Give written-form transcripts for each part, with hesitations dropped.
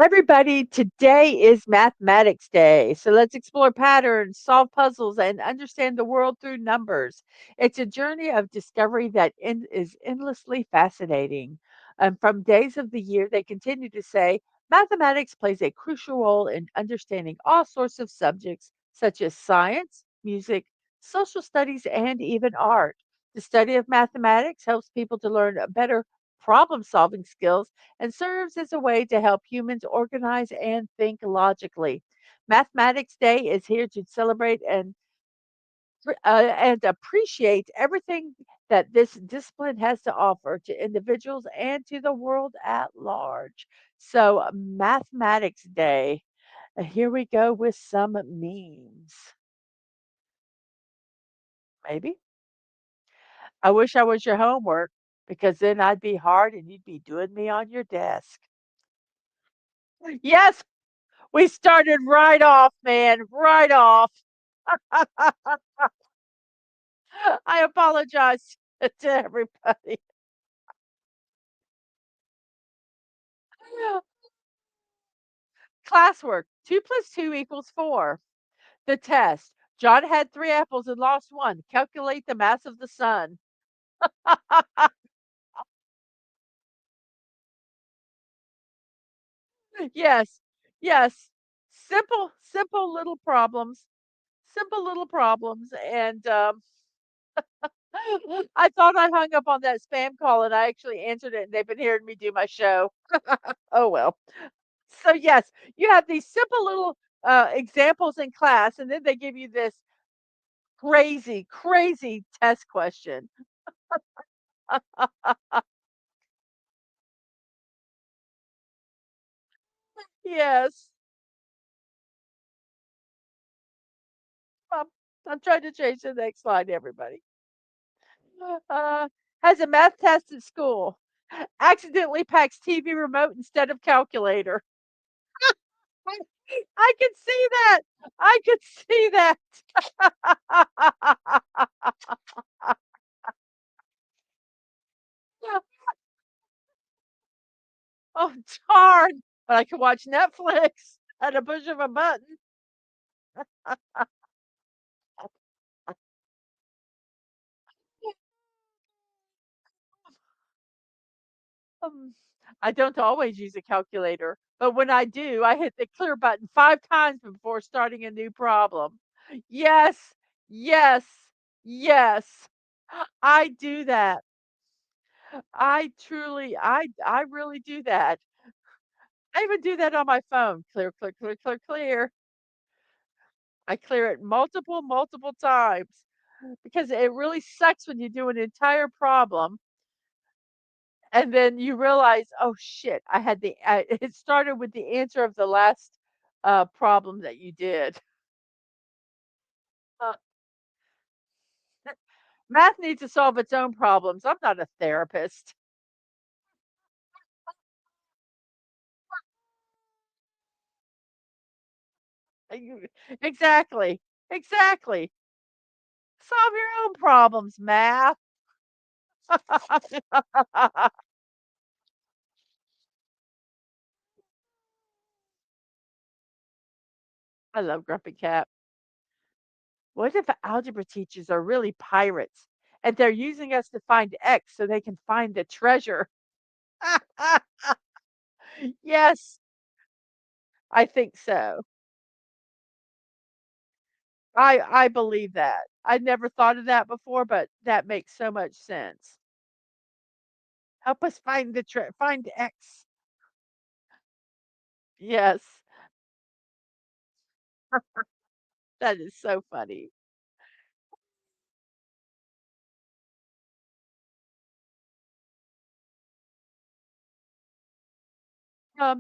Everybody, today is Mathematics Day. So let's explore patterns, solve puzzles, and understand the world through numbers. It's a journey of discovery that is endlessly fascinating. And from days of the year, they continue to say mathematics plays a crucial role in understanding all sorts of subjects, such as science, music, social studies, and even art. The study of mathematics helps people to learn better problem solving skills and serves as a way to help humans organize and think logically. Mathematics Day is here to celebrate and appreciate everything that this discipline has to offer to individuals and to the world at large. So, Mathematics Day. Here we go with some memes. Maybe. I wish I was your homework because then I'd be hard and you'd be doing me on your desk. Yes, we started right off, man, right off. I apologize to everybody. Classwork. 2 plus 2 equals 4. The test. John had 3 apples and lost 1. Calculate the mass of the sun. Yes, yes. Simple little problems. Simple little problems, and, I thought I hung up on that spam call, and I actually answered it, and they've been hearing me do my show. Oh, well. So, yes, you have these simple little, examples in class, and then they give you this crazy, crazy test question. Yes. Um, I'm trying to change the next slide, everybody. Uh, has a math test at school. Accidentally packs TV remote instead of calculator. I could see that. I could see that. Oh, darn. But I can watch Netflix at a push of a button. Um, I don't always use a calculator, but when I do, I hit the clear button 5 times before starting a new problem. Yes, yes, yes. I do that. I really do that. I even do that on my phone. Clear, clear, clear, clear, clear. I clear it multiple, multiple times because it really sucks when you do an entire problem and then you realize, "Oh, shit, I had it started with the answer of the last, problem that you did." Uh, Math needs to solve its own problems. I'm not a therapist. You exactly, exactly. Solve your own problems, math. I love Grumpy Cat. What if algebra teachers are really pirates and they're using us to find X so they can find the treasure? Yes, I think so. I believe that. I'd never thought of that before, but that makes so much sense. Help us find find X. Yes, that is so funny.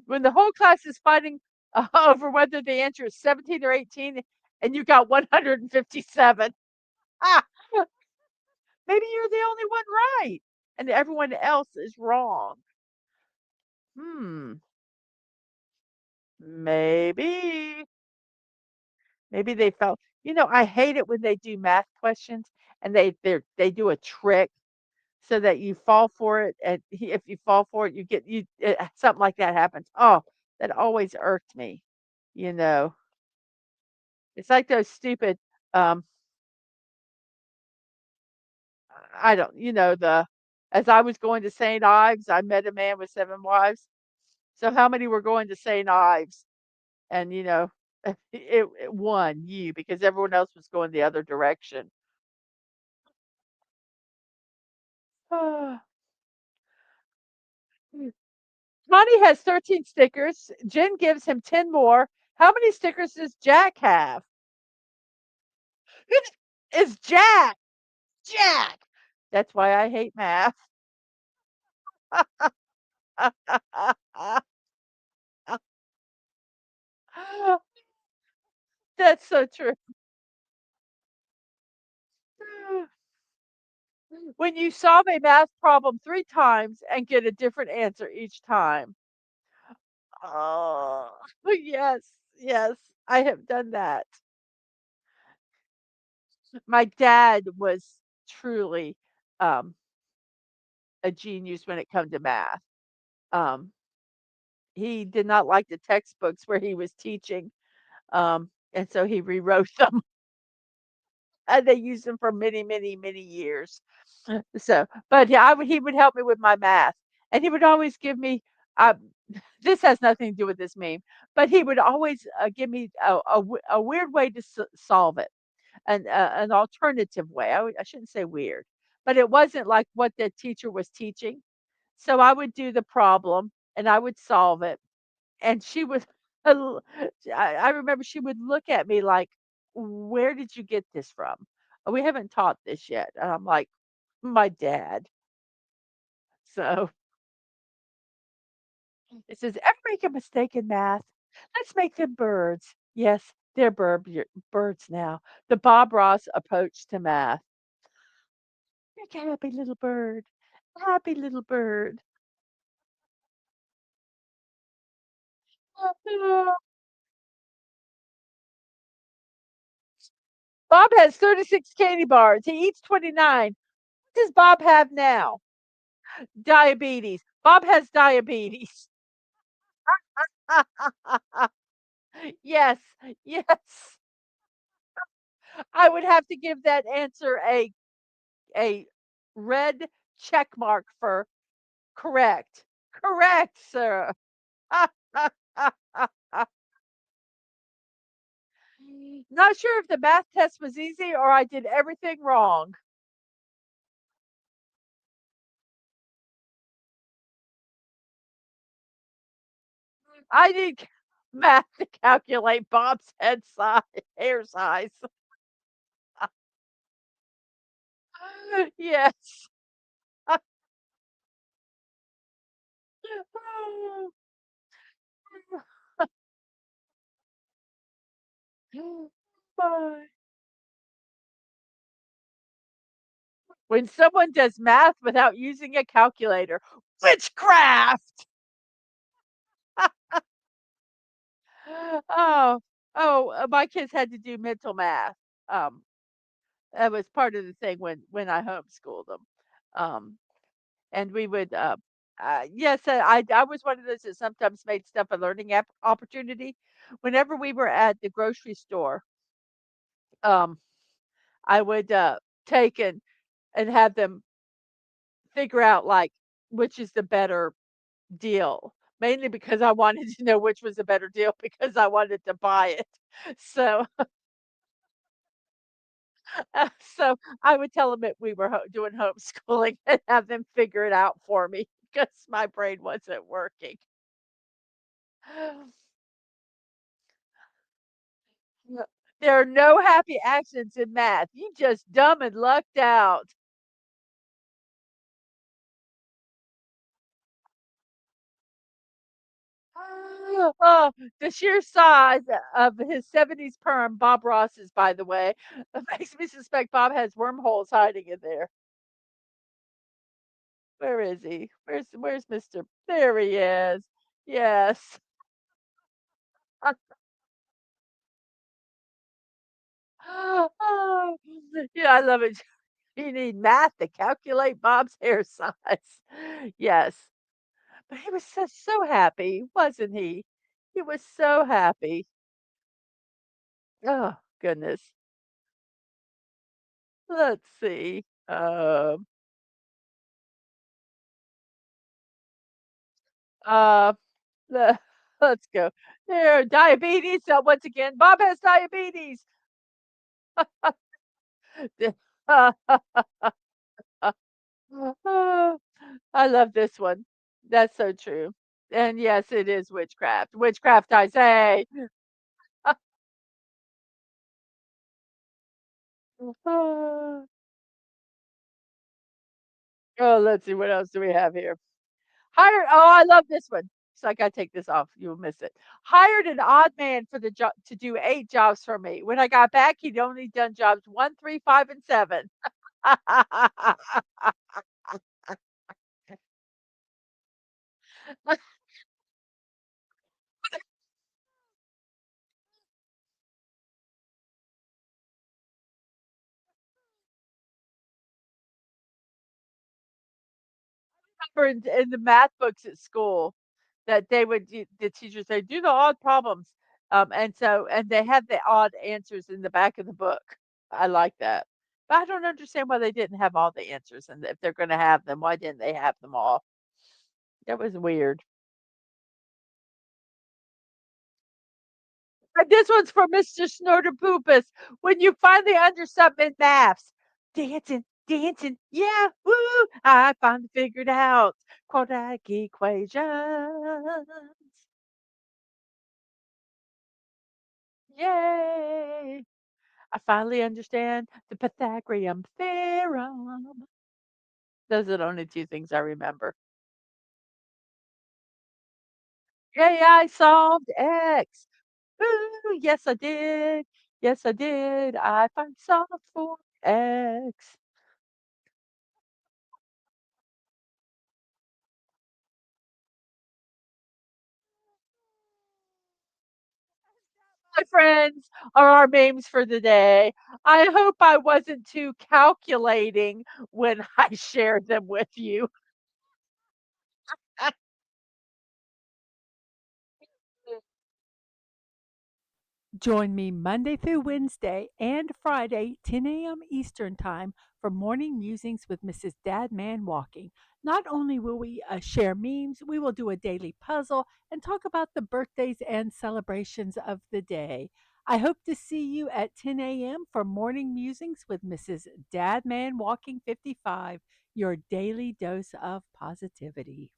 When the whole class is fighting over whether the answer is 17 or 18 and you got 157. Ah, maybe you're the only one right and everyone else is wrong. Hmm, maybe. Maybe they felt I hate it when they do math questions and they do a trick so that you fall for it, and if you fall for it, you get something like that happens. Oh, That always irked me, you know? It's like those stupid, um, I don't the as I was going to St. Ives, I met a man with 7 wives. So how many were going to St. Ives? And, it won you because everyone else was going the other direction. Connie has 13 stickers. Jen gives him 10 more. How many stickers does Jack have? Who is Jack? Jack. That's why I hate math. That's so true. When you solve a math problem 3 times and get a different answer each time. Oh, yes, yes, I have done that. My dad was truly, um, a genius when it come to math. Um, he did not like the textbooks where he was teaching, and so he rewrote them, and they used them for many, many, many years. So, but yeah, he would help me with my math, and he would always give me, this has nothing to do with this meme, but he would always, give me a weird way to solve it. An alternative way. I shouldn't say weird, but it wasn't like what the teacher was teaching. So I would do the problem and I would solve it, and she was I remember she would look at me like, "Where did you get this from? We haven't taught this yet." And I'm like, "My dad." So it says, "Ever make a mistake in math? Let's make them birds." Yes, they're birds now. The Bob Ross approach to math. Make a happy little bird. Happy little bird. Bob has 36 candy bars. He eats 29. What does Bob have now? Diabetes. Bob has diabetes. Yes, yes. I would have to give that answer a red check mark for correct. Correct, sir. Not sure if the math test was easy or I did everything wrong. I need math to calculate Bob's hair size. Yes. Bye. When someone does math without using a calculator, witchcraft. Oh, my kids had to do mental math. Um, that was part of the thing when I homeschooled them. Um, and we would, yes, I was one of those that sometimes made stuff a learning opportunity. Whenever we were at the grocery store, um, I would take and have them figure out like which is the better deal. Mainly because I wanted to know which was a better deal because I wanted to buy it. So, so I would tell them that we were doing homeschooling and have them figure it out for me because my brain wasn't working. No, there are no happy accidents in math. You just dumb and lucked out. Oh, the sheer size of his 70s perm, Bob Ross's, by the way, makes me suspect Bob has wormholes hiding in there. Where is he? Where's Mr. There he is. Yes. Oh, yeah, I love it. You need math to calculate Bob's hair size. Yes. But he was so happy, wasn't he? He was so happy. Oh, goodness. Let's see. Uh, le let's go. There, diabetes, once again, Bob has diabetes. I love this one. That's so true. And yes, it is witchcraft. Witchcraft, I say. Oh, let's see, what else do we have here? Hired oh, I love this one. So I gotta take this off, you'll miss it. Hired an odd man for the job to do 8 jobs for me. When I got back, he'd only done jobs 1, 3, 5, and 7. Remember in the math books at school that they would do the teachers say, "Do the odd problems." And they had the odd answers in the back of the book. I like that. But I don't understand why they didn't have all the answers, and if they're gonna have them, why didn't they have them all? That was weird. And this one's for Mr. Snorterpoopus. When you finally under something in maths, dancing, dancing, yeah, woo! I finally figured out quadratic equations. Yay! I finally understand the Pythagorean theorem. Those are the only 2 things I remember. Yay, I solved X. Woo! Yes, I did. Yes, I did. I finally solved for X. My friends are our memes for the day. I hope I wasn't too calculating when I shared them with you. Join me Monday through Wednesday and Friday, 10 a.m. Eastern Time, for Morning Musings with Mrs. Dadman Walking. Not only will we share memes, we will do a daily puzzle and talk about the birthdays and celebrations of the day. I hope to see you at 10 a.m. for Morning Musings with Mrs. Dadman Walking 55, your daily dose of positivity.